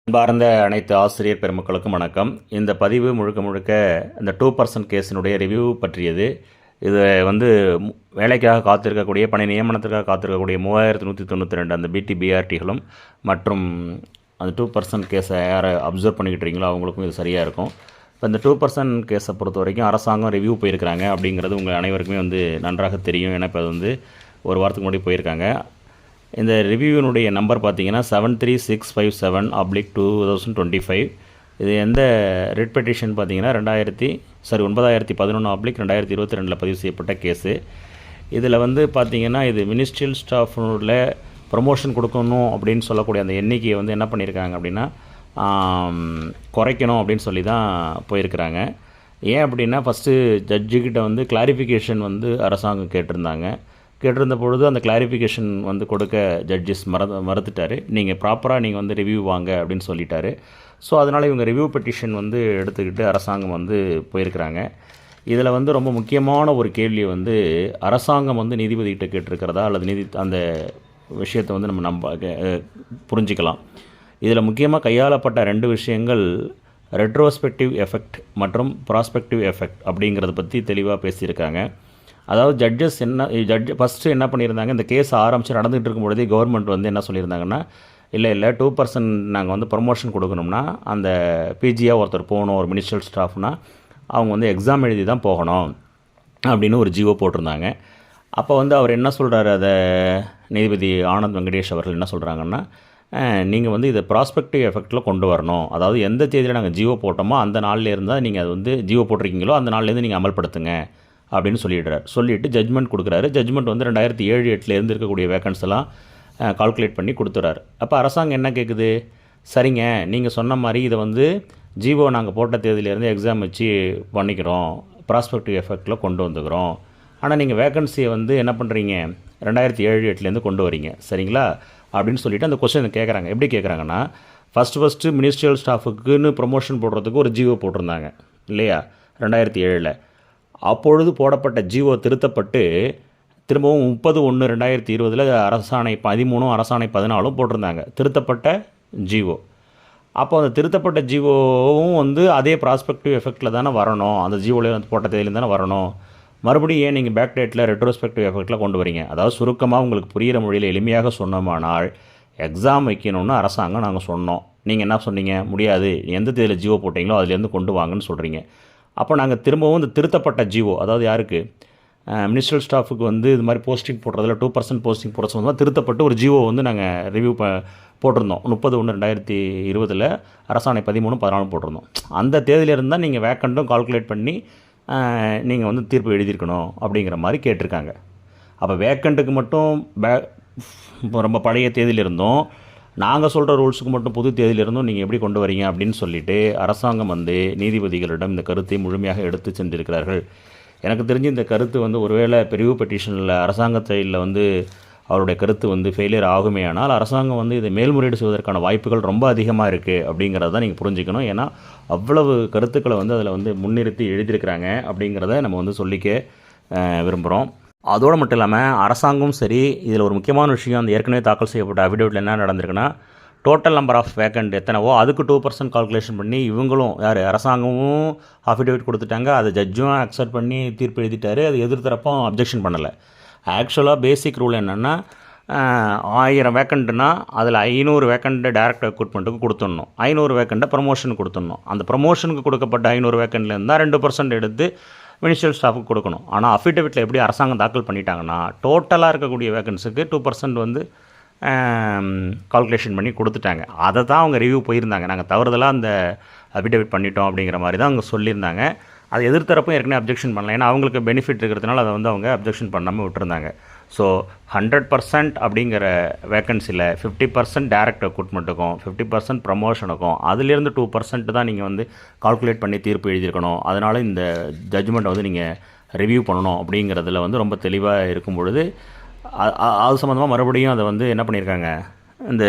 அன்பார்ந்த அனைத்து ஆசிரியர் பெருமக்களுக்கும் வணக்கம். இந்த பதிவு முழுக்க முழுக்க இந்த 2% கேஸினுடைய ரிவ்யூ பற்றியது. இது வேலைக்காக காத்திருக்கக்கூடிய பணி நியமனத்திற்காக காத்திருக்கக்கூடிய 3192 அந்த பிடிபிஆர்டிகளும் மற்றும் அந்த 2% கேஸை யாரை அப்சர்வ் பண்ணிக்கிட்டு இருக்கீங்களோ அவங்களுக்கும் இது சரியாக இருக்கும். இப்போ இந்த 2% கேஸை பொறுத்த வரைக்கும் அரசாங்கம் ரிவ்யூ போயிருக்கிறாங்க அப்படிங்கிறது உங்கள் அனைவருக்குமே நன்றாக தெரியும். ஏன்னா இப்போ அது ஒரு வாரத்துக்கு முன்னாடி போயிருக்காங்க. இந்த ரிவ்யூனுடைய நம்பர் பார்த்தீங்கன்னா 73657/2025. இது எந்த ரிட் பெட்டிஷன் பார்த்தீங்கன்னா 9011/2022 பதிவு செய்யப்பட்ட கேஸு. இதில் பார்த்தீங்கன்னா இது மினிஸ்ட்ரியல் ஸ்டாஃபில் ப்ரொமோஷன் கொடுக்கணும் அப்படின்னு சொல்லக்கூடிய அந்த எண்ணிக்கையை என்ன பண்ணியிருக்காங்க அப்படின்னா குறைக்கணும் அப்படின்னு சொல்லி தான் போயிருக்கிறாங்க. ஏன் அப்படின்னா ஃபஸ்ட்டு ஜட்ஜுக்கிட்ட கிளாரிஃபிகேஷன் அரசாங்கம் கேட்டிருந்த பொழுது அந்த கிளாரிஃபிகேஷன் கொடுக்க ஜட்ஜஸ் மறுத்துட்டார். நீங்கள் ப்ராப்பராக நீங்கள் ரிவ்யூ வாங்க அப்படின்னு சொல்லிட்டாரு. ஸோ அதனால் இவங்க ரிவ்யூ பெட்டிஷன் எடுத்துக்கிட்டு அரசாங்கம் போயிருக்கிறாங்க. இதில் ரொம்ப முக்கியமான ஒரு கேள்வி அரசாங்கம் நீதிபதிகிட்ட கேட்டிருக்கிறதா அல்லது அந்த விஷயத்தை நம்ம புரிஞ்சிக்கலாம். இதில் முக்கியமாக கையாளப்பட்ட 2 விஷயங்கள் ரெட்ரோஸ்பெக்டிவ் எஃபெக்ட் மற்றும் ப்ராஸ்பெக்டிவ் எஃபெக்ட் அப்படிங்கிறத பற்றி தெளிவாக பேசியிருக்காங்க. அதாவது ஜட்ஜஸ் ஃபஸ்ட்டு என்ன பண்ணியிருந்தாங்க, இந்த கேஸ் ஆரம்பித்து நடந்துகிட்டு இருக்கும் பொழுதே கவர்மெண்ட் என்ன சொல்லியிருந்தாங்கன்னா, இல்லை 2% நாங்கள் ப்ரொமோஷன் கொடுக்கணும்னா அந்த பிஜியாக ஒருத்தர் போகணும், ஒரு மினிஸ்ட்ரியல் ஸ்டாஃப்னா அவங்க எக்ஸாம் எழுதி தான் போகணும் அப்படின்னு ஒரு ஜிஓ போட்டிருந்தாங்க. அப்போ அவர் என்ன சொல்கிறாரு, அதை நீதிபதி ஆனந்த் வெங்கடேஷ் அவர்கள் என்ன சொல்கிறாங்கன்னா, நீங்கள் இதை ப்ராஸ்பெக்டிவ் எஃபெக்டில் கொண்டு வரணும். அதாவது எந்த தேதியில் நாங்கள் ஜிஓ போட்டோமோ அந்த நாளில் இருந்தால் நீங்கள் அது ஜிஓ போட்டிருக்கீங்களோ அந்த நாள்லேருந்து நீங்கள் அமல்படுத்துங்க அப்படின்னு சொல்லிட்டு ஜட்ஜ்மெண்ட் கொடுக்குறாரு. ஜட்ஜ்மெண்ட் 2007-8 இருக்கக்கூடிய வேக்கன்ஸ் எல்லாம் கால்குலேட் பண்ணி கொடுத்துறாரு. அப்போ அரசாங்கம் என்ன கேட்குது, சரிங்க நீங்கள் சொன்ன மாதிரி இதை ஜிஓ நாங்கள் போட்ட தேதியிலேருந்து எக்ஸாம் வச்சு பண்ணிக்கிறோம், ப்ராஸ்பெக்டிவ் எஃபெக்டில் கொண்டு வந்துக்கிறோம். ஆனால் நீங்கள் வேக்கன்சியை என்ன பண்ணுறீங்க 2007-8 கொண்டு வரீங்க, சரிங்களா அப்படின்னு சொல்லிவிட்டு அந்த கொஸ்டின் கேட்குறாங்க. எப்படி கேட்குறாங்கன்னா, ஃபஸ்ட்டு மினிஸ்ட்ரியல் ஸ்டாஃபுக்குன்னு ப்ரொமோஷன் போடுறதுக்கு ஒரு ஜிஓ போட்டிருந்தாங்க இல்லையா 2007. அப்பொழுது போடப்பட்ட ஜிஓ திருத்தப்பட்டு திரும்பவும் 30/1/2020 அரசாணை 13 அரசாணை 14 போட்டிருந்தாங்க திருத்தப்பட்ட ஜிஓ. அப்போ அந்த திருத்தப்பட்ட ஜிஓவும் அதே ப்ராஸ்பெக்டிவ் எஃபெக்டில் தானே வரணும், அந்த ஜிஓவில் போட்ட தேதியிலேருந்து தானே வரணும். மறுபடியும் ஏன் நீங்கள் பேக் டேட்டில் ரெட்ரோஸ்பெக்டிவ் எஃபெக்டில் கொண்டு வரீங்க? அதாவது சுருக்கமாக உங்களுக்கு புரிகிற மொழியில் எளிமையாக சொன்னோமானால், எக்ஸாம் வைக்கணும்னு அரசாங்கம் நாங்கள் சொன்னோம், நீங்கள் என்ன சொன்னீங்க, முடியாது, எந்த தேதியில் ஜிஓ போட்டிங்களோ அதுலேருந்து கொண்டு வாங்கன்னு சொல்கிறீங்க. அப்போ நாங்கள் திரும்பவும் இந்த திருத்தப்பட்ட ஜிஓ, அதாவது யாருக்கு, மினிஸ்ட்ரியல் ஸ்டாஃபுக்கு இது மாதிரி போஸ்டிங் போடுறதுல 2% போஸ்டிங் போடுற சம்பந்தமாக திருத்தப்பட்டு ஒரு ஜிஓ நாங்கள் ரிவ்யூ போட்டிருந்தோம் 30/1/2020 அரசாணை 13-14 போட்டிருந்தோம். அந்த தேதியிலிருந்து தான் நீங்கள் வேக்கண்ட்டும் கால்குலேட் பண்ணி நீங்கள் தீர்ப்பு எழுதியிருக்கணும் அப்படிங்கிற மாதிரி கேட்டிருக்காங்க. அப்போ வேக்கண்ட்டுக்கு மட்டும் ரொம்ப பழைய தேதியிலிருந்தும் நாங்கள் சொல்கிற ரூல்ஸுக்கு மட்டும் புது தேதியிலிருந்தும் நீங்கள் எப்படி கொண்டு வரீங்க அப்படின்னு சொல்லிவிட்டு அரசாங்கம் நீதிபதிகளிடம் இந்த கருத்தை முழுமையாக எடுத்து சென்றிருக்கிறார்கள். எனக்கு தெரிஞ்சு இந்த கருத்து ஒருவேளை பிரிவு பெட்டிஷனில் அரசாங்க சைடில் அவருடைய கருத்து ஃபெயிலியர் ஆகுமே. ஆனால் அரசாங்கம் இதை மேல்முறையீடு செய்வதற்கான வாய்ப்புகள் ரொம்ப அதிகமாக இருக்குது அப்படிங்கிறத நீங்கள் புரிஞ்சுக்கணும். ஏன்னா அவ்வளவு கருத்துக்களை அதில் முன்னிறுத்தி எழுதியிருக்கிறாங்க அப்படிங்கிறத நம்ம சொல்லிக்க விரும்புகிறோம். அதோடு மட்டும் இல்லாமல் அரசாங்கமும் சரி, இதில் ஒரு முக்கியமான விஷயம், அந்த ஏற்கனவே தாக்கல் செய்யப்பட்ட அஃபிடேவிட்டில் என்ன நடந்திருக்குன்னா, டோட்டல் நம்பர் ஆஃப் வேக்கண்ட் எத்தனைவோ அதுக்கு 2% கால்குலேஷன் பண்ணி இவங்களும் அரசாங்கமும் அஃபிடேவிட் கொடுத்துட்டாங்க. அதை ஜட்ஜும் அக்செப்ட் பண்ணி தீர்ப்பு எழுதிட்டார். அது எதிர்த்தரப்பும் அப்ஜெக்ஷன் பண்ணலை. ஆக்சுவலாக பேசிக் ரூல் என்னென்னா, 1000 வேக்கண்ட்டுனா அதில் 500 வேக்கண்ட்டு டைரக்ட் ரெக்ரூட்மெண்ட்டுக்கு கொடுத்துடணும், 500 வேக்கண்ட்டை ப்ரமோஷனுக்கு கொடுத்துடணும். அந்த ப்ரமோஷனுக்கு கொடுக்கப்பட்ட 500 வேக்கண்ட்லேருந்து தான் 2% எடுத்து மினிஸ்ட்ரியல் ஸ்டாஃபுக்கு கொடுக்கணும். ஆனால் அஃபிடேவிட்டில் எப்படி அரசாங்கம் தாக்கல் பண்ணிட்டாங்கன்னா, டோட்டலாக இருக்கக்கூடிய வேக்கன்ஸுக்கு 2% கால்குலேஷன் பண்ணி கொடுத்துட்டாங்க. அதை தான் அவங்க ரிவ்யூ போயிருந்தாங்க. நாங்கள் தவறுதலாக அந்த அஃபிடேவிட் பண்ணிட்டோம் அப்படிங்கிற மாதிரி தான் அவங்க சொல்லியிருந்தாங்க. அது எதிர்த்தரப்பும் ஏற்கனவே அப்ஜெக்ஷன் பண்ணல, ஏன்னா அவங்களுக்கு பெனிஃபிட் இருக்கிறதுனால அதை அவங்க அப்ஜெக்ஷன் பண்ணாமல் விட்டுருந்தாங்க. ஸோ 100% அப்படிங்கிற வேக்கன்சியில் 50% டைரக்ட் ரெக்ரூட்மெண்ட்டுக்கும் 50% ப்ரமோஷனுக்கும் அதுலேருந்து 2% தான் நீங்கள் கால்குலேட் பண்ணி தீர்ப்பு எழுதியிருக்கணும். அதனால் இந்த ஜட்ஜ்மெண்ட்டை நீங்கள் ரிவ்யூ பண்ணணும் அப்படிங்கிறதுல ரொம்ப தெளிவாக இருக்கும் பொழுது அது சம்மந்தமாக மறுபடியும் அதை என்ன பண்ணியிருக்காங்க, இந்த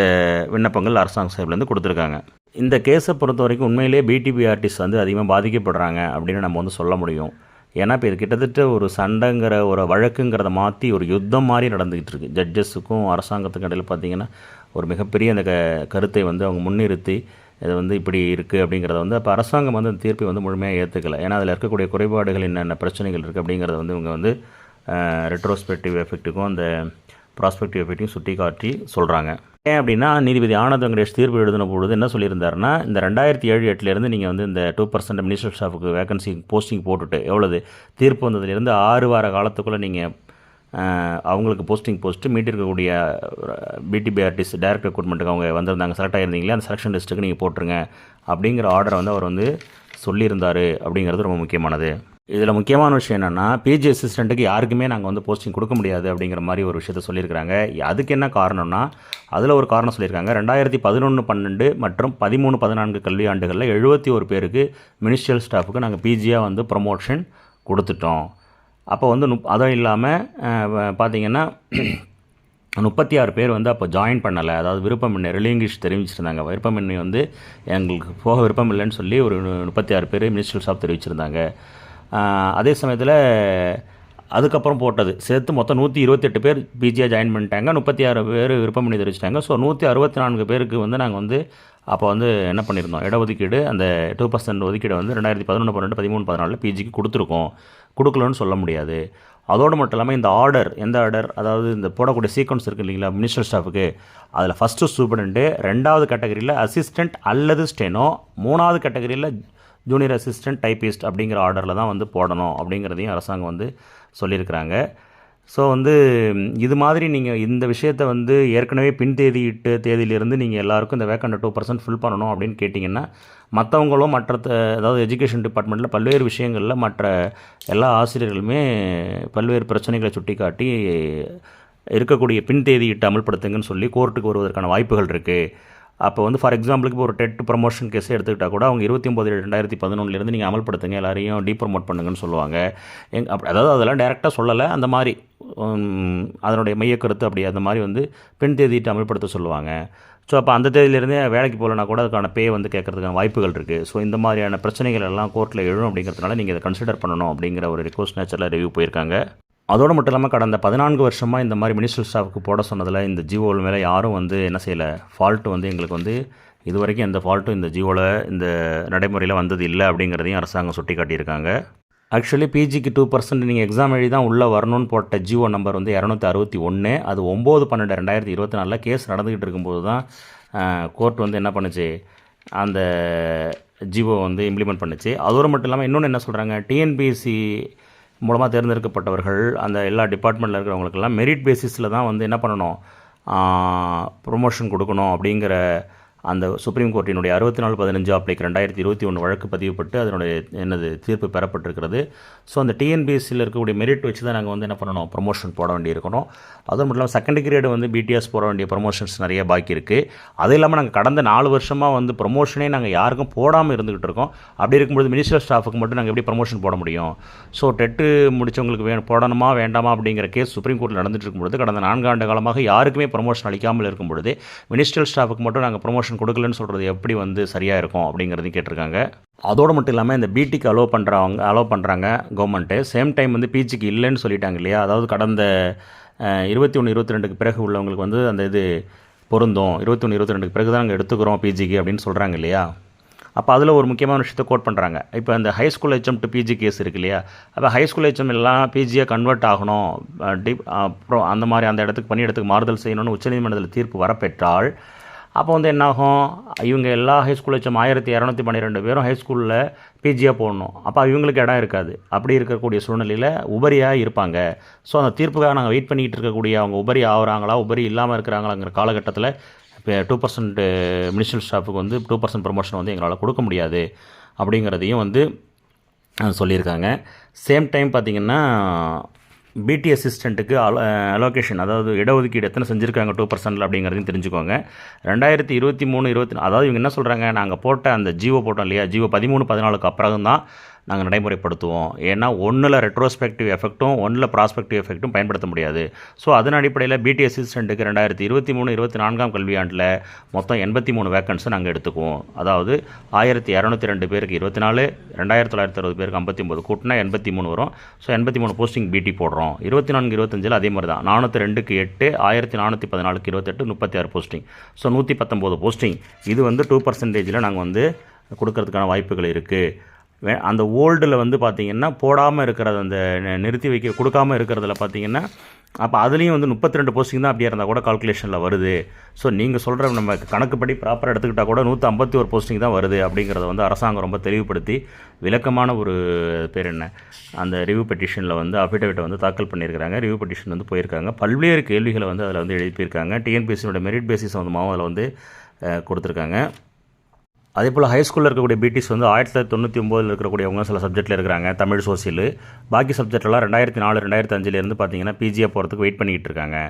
விண்ணப்பங்கள் அரசாங்க சார்பிலேருந்து கொடுத்துருக்காங்க. இந்த கேஸை பொறுத்த வரைக்கும் உண்மையிலே பிடிபிஆர்டிஸ் அதிகமாக பாதிக்கப்படுறாங்க அப்படின்னு நம்ம சொல்ல முடியும். ஏன்னா இப்போ இது கிட்டத்தட்ட ஒரு சண்டைங்கிற ஒரு வழக்குங்கிறத மாற்றி ஒரு யுத்தம் மாதிரி நடந்துக்கிட்டு இருக்குது. ஜட்ஜஸுக்கும் அரசாங்கத்துக்கும் இடையில் பார்த்திங்கன்னா ஒரு மிகப்பெரிய அந்த கருத்தை அவங்க முன்னிறுத்தி இது வந்து இப்படி இருக்குது அப்படிங்கிறத வந்து அப்போ அரசாங்கம் வந்து அந்த தீர்ப்பை வந்து முழுமையாக ஏற்றுக்கலை. ஏன்னா அதில் இருக்கக்கூடிய குறைபாடுகள் என்னென்ன பிரச்சனைகள் இருக்குது அப்படிங்கிறத வந்து இவங்க வந்து ரெட்ரோஸ்பெக்டிவ் எஃபெக்ட்டுக்கும் அந்த ப்ராஸ்பெக்டிவ் எஃபெக்ட்டையும் சுட்டி காட்டி சொல்கிறாங்க. ஏன் அப்படின்னா நீதிபதி ஆனந்த் வெங்கடேஷ் தீர்ப்பு எழுதின பொழுது என்ன சொல்லியிருந்தாருன்னா, இந்த 2007-8 நீங்கள் வந்து இந்த 2% மினிஸ்டர் ஸ்டாஃபுக்கு வேகன்சி போஸ்டிங் போட்டுட்டு எவ்வளவு தீர்ப்பு வந்ததுலேருந்து 6 வார காலத்துக்குள்ளே நீங்கள் அவங்களுக்கு போஸ்டிங் போஸ்ட்டு மீட்டிருக்கக்கூடிய பிடிபிஆர்டிஸ் டைரக்ட் ரெக்ரூட்மெண்ட்டுக்கு அவங்க வந்திருந்தாங்க, செலக்ட் ஆகியிருந்தீங்களே, அந்த செலெக்ஷன் லிஸ்ட்டுக்கு நீங்கள் போட்டுருங்க அப்படிங்கிற ஆர்டரை வந்து அவர் வந்து சொல்லியிருந்தார் அப்படிங்கிறது ரொம்ப முக்கியமானது. இதில் முக்கியமான விஷயம் என்னென்னா, பிஜி அசிஸ்டண்ட்டுக்கு யாருக்குமே நாங்கள் வந்து போஸ்டிங் கொடுக்க முடியாது அப்படிங்கிற மாதிரி ஒரு விஷயத்த சொல்லியிருக்கிறாங்க. அதுக்கு என்ன காரணம்னா, அதில் ஒரு காரணம் சொல்லியிருக்காங்க. 2011-12 மற்றும் 13-14 கல்வியாண்டுகளில் 71 பேருக்கு மினிஸ்ட்ரியல் ஸ்டாஃபுக்கு நாங்கள் பிஜியாக வந்து ப்ரமோஷன் கொடுத்துட்டோம். அப்போ வந்து அதுவும் இல்லாமல் பார்த்திங்கன்னா 36 பேர் வந்து அப்போ ஜாயின் பண்ணலை, அதாவது விருப்பமின்மை ரிலீங்கிஷ் தெரிவிச்சிருந்தாங்க. விருப்பமின்மை வந்து எங்களுக்கு போக விருப்பம் இல்லைன்னு சொல்லி ஒரு 36 பேர் மினிஸ்ட்ரியல் ஸ்டாஃப் தெரிவிச்சிருந்தாங்க. அதே சமயத்தில் அதுக்கப்புறம் போட்டது சேர்த்து மொத்தம் 128 பேர் பிஜியாக ஜாயின் பண்ணிட்டாங்க, 36 பேர் விருப்பமின்மை தெரிவிச்சிட்டாங்க. ஸோ 164 பேருக்கு வந்து நாங்கள் வந்து அப்போ வந்து என்ன பண்ணியிருந்தோம், இடஒதுக்கீடு அந்த 2% ஒதுக்கீடை வந்து 2011, 12, 13, 14 பிஜிக்கு கொடுத்துருக்கோம். கொடுக்கலன்னு சொல்ல முடியாது. அதோடு மட்டும் இல்லாமல் இந்த ஆர்டர், எந்த ஆர்டர், அதாவது இந்த போடக்கூடிய சீக்வன்ஸ் இருக்குது இல்லைங்களா மினிஸ்டர் ஸ்டாஃபுக்கு, அதில் ஃபஸ்ட்டு சூப்பரண்ட்டு, 2வது கேட்டகரியில் அசிஸ்டண்ட் அல்லது ஸ்டெனோ, 3வது கேட்டகரியில் ஜூனியர் அசிஸ்டண்ட் டைப்பிஸ்ட் அப்படிங்கிற ஆர்டரில் தான் வந்து போடணும் அப்படிங்கிறதையும் அரசாங்கம் வந்து சொல்லியிருக்கிறாங்க. ஸோ வந்து இது மாதிரி நீங்கள் இந்த விஷயத்தை வந்து ஏற்கனவே பின்தேதியிட்ட தேதியிலிருந்து நீங்கள் எல்லாருக்கும் இந்த வேக்கண்ட் 2% ஃபில் பண்ணணும் அப்படின்னு கேட்டிங்கன்னா, மற்றவங்களும் அதாவது எஜுகேஷன் டிபார்ட்மெண்ட்டில் பல்வேறு விஷயங்களில் மற்ற எல்லா ஆசிரியர்களுமே பல்வேறு பிரச்சனைகளை சுட்டி காட்டி இருக்கக்கூடிய பின்தேதியிட்டு அமல்படுத்துங்கன்னு சொல்லி கோர்ட்டுக்கு வருவதற்கான வாய்ப்புகள் இருக்குது. அப்போ வந்து ஃபார் எக்ஸாம்பிளுக்கு இப்போ ஒரு டெட் ப்ரமோஷன் கேஸே எடுத்துக்கிட்டால் கூட அவங்க 29/2011 நீங்கள் அமல்படுத்துங்க, எல்லாரையும் டீப்ரமோட் பண்ணுங்கன்னு சொல்லுவாங்க. அதாவது அதெல்லாம் டைரெக்டாக சொல்லலை, அந்த மாதிரி அதனுடைய மையக்கருத்து அப்படி அந்த மாதிரி வந்து பின் தேதிட்டு அமல்படுத்த சொல்லுவாங்க. ஸோ அப்போ அந்த தேதியிலேருந்தே வேலைக்கு போகலனா கூட அதுக்கான பே வந்து கேட்கறதுக்கான வாய்ப்புகள் இருக்குது. ஸோ இந்த மாதிரியான பிரச்சனைகள் எல்லாம் கோர்ட்டில் எழும் அப்படிங்கிறதுனால நீங்கள் இதை கன்சிடர் பண்ணணும் அப்படிங்கிற ஒரு ரிக்வஸ்ட் நேச்சரில் ரிவ்யூ போயிருக்காங்க. அதோடு மட்டும் இல்லாமல் கடந்த 14 வருஷமாக இந்த மாதிரி மினிஸ்டர் ஸ்டாஃபுக்கு போட சொன்னதில் இந்த ஜிஓவில் மேலே யாரும் வந்து என்ன செய்யலை, ஃபால்ட்டு வந்து எங்களுக்கு வந்து இது வரைக்கும் எந்த ஃபால்ட்டும் இந்த ஜிஓவில் இந்த நடைமுறையில் வந்தது இல்லை அப்படிங்கிறதையும் அரசாங்கம் சுட்டி காட்டியிருக்காங்க. ஆக்சுவலி பிஜிக்கு 2% நீங்கள் எக்ஸாம் எழுதி தான் உள்ளே வரணும்னு போட்ட ஜிஓ நம்பர் வந்து 261. அது 9/12/2024 கேஸ் நடந்துக்கிட்டு இருக்கும்போது தான் கோர்ட் வந்து என்ன பண்ணுச்சு, அந்த ஜிஓ வந்து இம்ப்ளிமெண்ட் பண்ணுச்சு. அதோடு மட்டும் இல்லாமல் இன்னொன்று என்ன சொல்கிறாங்க, டிஎன்பிஎஸ்சி மூலமாக தேர்ந்தெடுக்கப்பட்டவர்கள் அந்த எல்லா டிபார்ட்மெண்ட்டில் இருக்கிறவங்களுக்கெல்லாம் மெரிட் பேசிஸில் தான் வந்து என்ன பண்ணணும், ப்ரொமோஷன் கொடுக்கணும் அப்படிங்கிற அந்த சுப்ரீம் கோர்ட்டினுடைய 64-15 ஆப்ளிக் 2021 வழக்கு பதிவுப்பட்டு அதனுடைய தீர்ப்பு பெறப்பட்டிருக்கிறது. ஸோ அந்த டிஎன்பிஎஸ்சியில் இருக்கக்கூடிய மெரிட் வச்சு தான் நாங்கள் வந்து என்ன பண்ணணும், ப்ரொமோஷன் போட வேண்டியிருக்கணும். அதுவும் மட்டும் இல்லாமல் செகண்ட் கிரேடு வந்து பிடிஎஸ் போட வேண்டிய ப்ரொமோஷன்ஸ் நிறைய பாக்கி இருக்குது. அது இல்லாமல் நாங்கள் கடந்த 4 வருஷமாக வந்து ப்ரொமோஷனே நாங்கள் யாருக்கும் போடாமல் இருந்துகிட்டு இருக்கோம். அப்படி இருக்கும்போது மினிஸ்டர் ஸ்டாஃபுக்கு மட்டும் நாங்கள் எப்படி ப்ரொமோஷன் போட முடியும்? ஸோ டெட்டு முடித்தவங்களுக்கு போடணுமா வேண்டாமா அப்படிங்கிற கேஸ் சுப்ரீம் கோர்ட்டில் நடந்துட்டு இருக்கும்பொழுது கடந்த 4 ஆண்டு காலமாக யாருக்குமே ப்ரொமோஷன் அளிக்காமல் இருக்கும் பொழுது மினிஸ்டர் ஸ்டாஃபுக்கு மட்டும் நாங்கள் ப்ரொமோஷன் கொடுக்கலன்னு சொல்கிறது எப்படி வந்து சரியாக இருக்கும் அப்படிங்கிறதையும் கேட்டிருக்காங்க. அதோடு மட்டும் இல்லாமல் இந்த பிடிக்கு அலோவ் பண்ணுறாங்க கவர்மெண்ட்டு, சேம் டைம் வந்து பிஜிக்கு இல்லைன்னு சொல்லிட்டாங்க இல்லையா. அதாவது கடந்த 21-22 பிறகு உள்ளவங்களுக்கு வந்து அந்த இது பொருந்தும், 21-22 பிறகு தான் நாங்கள் எடுத்துக்கிறோம் பிஜிக்கு அப்படின்னு சொல்கிறாங்க இல்லையா. அப்போ அதில் ஒரு முக்கியமான விஷயத்தை கோட் பண்ணுறாங்க. இப்போ இந்த high school HM to PG case இருக்கு இல்லையா, அப்போ ஹை ஸ்கூல் ஹெச்எம் எல்லாம் பிஜியாக கன்வெர்ட் ஆகணும், அப்புறம் அந்த மாதிரி அந்த இடத்துக்கு பணியிடத்துக்கு மாறுதல் செய்யணும்னு உச்சநீதிமன்றத்தில் தீர்ப்பு வரப்பெற்றால் அப்போ வந்து என்னாகும், இவங்க எல்லா ஹைஸ்கூல் ஹெச்எம் 1212 பேரும் ஹைஸ்கூலில் பிஜியாக போடணும். அப்போ இவங்களுக்கு இடம் இருக்காது. அப்படி இருக்கக்கூடிய சூழ்நிலையில் உபரியாக இருப்பாங்க. ஸோ அந்த தீர்ப்புக்காக நாங்கள் வெயிட் பண்ணிக்கிட்டு இருக்கக்கூடிய அவங்க உபரி ஆகுறாங்களா உபரி இல்லாமல் இருக்கிறாங்களாங்கிற காலகட்டத்தில் இப்போ 2% மினிஸ்ட்ரியல் ஸ்டாஃபுக்கு வந்து 2% ப்ரொமோஷன் வந்து எங்களால் கொடுக்க முடியாது அப்படிங்கிறதையும் வந்து சொல்லியிருக்காங்க. சேம் டைம் பார்த்திங்கன்னா பிடி அசிஸ்டண்ட்டுக்கு அலோகேஷன், அதாவது இடஒதுக்கீடு எத்தனை செஞ்சுருக்காங்க 2% அப்படிங்கிறதையும் தெரிஞ்சுக்கோங்க. 2023-24 அதாவது இவங்க என்ன சொல்கிறாங்க, நாங்கள் போட்ட அந்த ஜிஓ போட்டோம் இல்லையா, ஜிஓ 13-14 அப்புறம் தான் நாங்கள் நடைமுறைப்படுத்துவோம். ஏன்னா ஒன்றில் ரெட்ரோஸ்பெக்டிவ் எஃபெக்ட்டும் ஒன்றில் ப்ராஸ்பெக்டிவ் எஃபெக்ட்டும் பயன்படுத்த முடியாது. ஸோ அதன் அடிப்படையில் பிடி அசிஸ்டண்ட்டுக்கு 2023-24 கல்வியாண்டில் மொத்தம் 83 வேக்கன்ஸை நாங்கள் எடுத்துக்குவோம். அதாவது 1202 பேருக்கு 24, 2960 பேருக்கு 59 கூட்டினா 83 வரும். ஸோ 83 போஸ்டிங் பிடி போடுறோம். 24-25 அதே மாதிரி தான் 402க்கு 8, 1414க்கு 28, 36 போஸ்டிங். So 119 posting. இது வந்து 2% நாங்கள் வந்து கொடுக்கறதுக்கான வாய்ப்புகள் இருக்குது. அந்த ஓல்டில் வந்து பார்த்திங்கன்னா போடாமல் இருக்கிறது, அந்த நிறுத்தி வைக்க கொடுக்காமல் இருக்கிறதுல பார்த்திங்கன்னா அப்போ அதுலேயும் வந்து 32 போஸ்டிங் தான் அப்படியே இருந்தால் கூட கால்குலேஷனில் வருது. ஸோ நீங்கள் சொல்கிற நம்ம கணக்குப்படி ப்ராப்பராக எடுத்துக்கிட்டால் கூட 151 போஸ்டிங் தான் வருது அப்படிங்கிறத வந்து அரசாங்கம் ரொம்ப தெளிவுபடுத்தி விளக்கமான ஒரு பேர் என்ன அந்த ரிவ்யூ பெட்டிஷனில் வந்து அஃபிடவிட்டை வந்து தாக்கல் பண்ணியிருக்கிறாங்க. ரிவ்யூ பெட்டிஷன் வந்து போயிருக்காங்க. பல்வேறு கேள்விகளை வந்து அதில் வந்து எழுப்பியிருக்காங்க. டிஎன்பிஎஸ்சியோட மெரிட் பேசிஸ் சம்மந்தமாகவும் அதில் வந்து கொடுத்துருக்காங்க. அதே போல் ஹைஸ்கூலில் இருக்கக்கூடிய பிடிஸ் வந்து 1999 இருக்கக்கூடியவங்க சில சப்ஜெக்ட்டில் இருக்கிறாங்க, தமிழ், சோசியல். பாக்கி சப்ஜெக்டெல்லாம் 2004, 2005 போகிறதுக்கு பிஜியாக போகிறதுக்கு வெயிட் பண்ணிக்கிட்டு இருக்காங்க.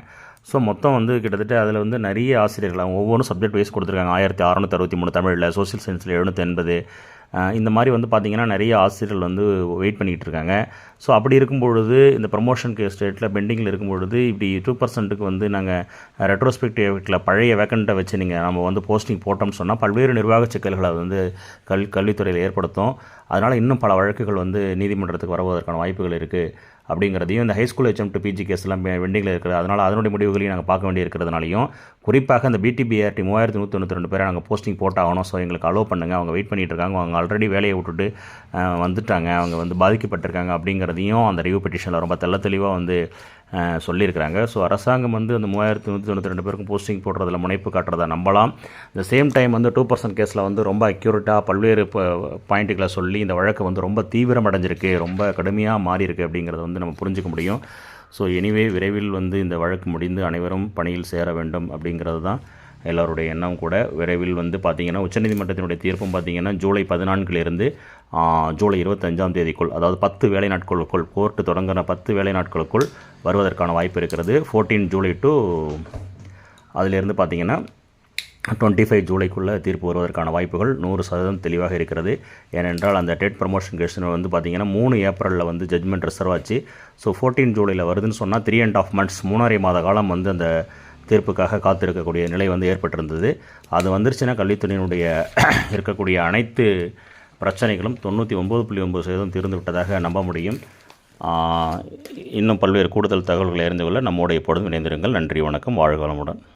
ஸோ மொத்தம் வந்து கிட்டத்தட்ட அதில் வந்து நிறைய ஆசிரியர்கள் அவங்க ஒவ்வொன்றும் சப்ஜெக்ட் வைஸ் கொடுத்துருக்காங்க. 1663 தமிழில், சோசியல் சயின்ஸில் 780, இந்த மாதிரி வந்து பார்த்திங்கன்னா நிறைய ஆசிரியர்கள் வந்து வெயிட் பண்ணிகிட்டு இருக்காங்க. ஸோ அப்படி இருக்கும்பொழுது இந்த ப்ரமோஷன் ஸ்டேட்டில் பெண்டிங்கில் இருக்கும்பொழுது இப்படி 2%க்கு வந்து நாங்கள் ரெட்ரோஸ்பெக்டிவில் பழைய வேக்கண்ட்டை வச்சு நம்ம வந்து போஸ்டிங் போட்டோம்னு சொன்னால் பல்வேறு நிர்வாக சிக்கல்களை வந்து கல்வித்துறையில் ஏற்படுத்தும். அதனால் இன்னும் பல வழக்குகள் வந்து நீதிமன்றத்துக்கு வருவதற்கான வாய்ப்புகள் இருக்குது அப்படிங்கிறதையும், இந்த ஹைஸ்கூல் HM to PG கேஸ்லாம் பெண்டிங்கில் இருக்குது. அதனால் அதனுடைய முடிவுகளையும் நாங்கள் பார்க்க வேண்டி இருக்கிறதுனாலையும், குறிப்பாக அந்த BTBRT 3192 பேரை நாங்கள் போஸ்டிங் போட்டாகணும். ஸோ எங்களுக்கு அலோவ் பண்ணுங்கள், அவங்க வெயிட் பண்ணிகிட்டு இருக்காங்க, அவங்க ஆல்ரெடி வேலையை விட்டுட்டு வந்துட்டாங்க, அவங்க வந்து பாதிக்கப்பட்டிருக்காங்க அப்படிங்கிறதையும் அந்த ரிவ்யூ பெட்டிஷனில் ரொம்ப தெளிவாக வந்து சொல்லியிருக்கிறாங்க. ஸோ அரசாங்கம் வந்து அந்த 3192 பேருக்கும் போஸ்டிங் போடுறதில் முனைப்பு காட்டுறதை நம்பலாம். இந்த சேம் டைம் வந்து 2% கேஸில் வந்து ரொம்ப அக்யூரேட்டாக பல்வேறு பாயிண்ட்டுகளை சொல்லி இந்த வழக்கு வந்து ரொம்ப தீவிரம் அடைஞ்சிருக்கு, ரொம்ப கடுமையாக மாறியிருக்கு அப்படிங்கிறத வந்து நம்ம புரிஞ்சிக்க முடியும். ஸோ எனிவே விரைவில் வந்து இந்த வழக்கு முடிந்து அனைவரும் பணியில் சேர வேண்டும் அப்படிங்கிறது தான் எல்லோருடைய எண்ணம் கூட. விரைவில் வந்து பார்த்திங்கன்னா உச்சநீதிமன்றத்தினுடைய தீர்ப்பும் பார்த்திங்கன்னா ஜூலை 14 ஜூலை 25 அதாவது 10 வேலை நாட்களுக்குள், கோர்ட்டு தொடங்கின 10 வேலை நாட்களுக்குள் வருவதற்கான வாய்ப்பு இருக்கிறது. 14 ஜூலை டு அதிலிருந்து பார்த்திங்கன்னா 25 ஜூலைக்குள்ளே தீர்ப்பு வருவதற்கான வாய்ப்புகள் 100% தெளிவாக இருக்கிறது. ஏனென்றால் அந்த டெட் ப்ரமோஷன் கேஸ் வந்து பார்த்திங்கன்னா 3 ஏப்ரலில் வந்து ஜட்மெண்ட் ரிசர்வ் ஆச்சு. ஸோ 14 ஜூலையில் வருதுன்னு சொன்னால் 3.5 months 3.5 மாத காலம் வந்து அந்த தீர்ப்புக்காக காத்திருக்கக்கூடிய நிலை வந்து ஏற்பட்டிருந்தது. அது வந்துருச்சுன்னா கல்வித்துறையினுடைய இருக்கக்கூடிய அனைத்து பிரச்சனைகளும் 99.9% தீர்ந்து விட்டதாக நம்ப முடியும். இன்னும் பல்வேறு கூடுதல் தகவல்களை அறிந்து கொள்ள நம்முடைய எப்பொழுதும் இணைந்திருங்கள். நன்றி, வணக்கம், வாழ்க வளமுடன்.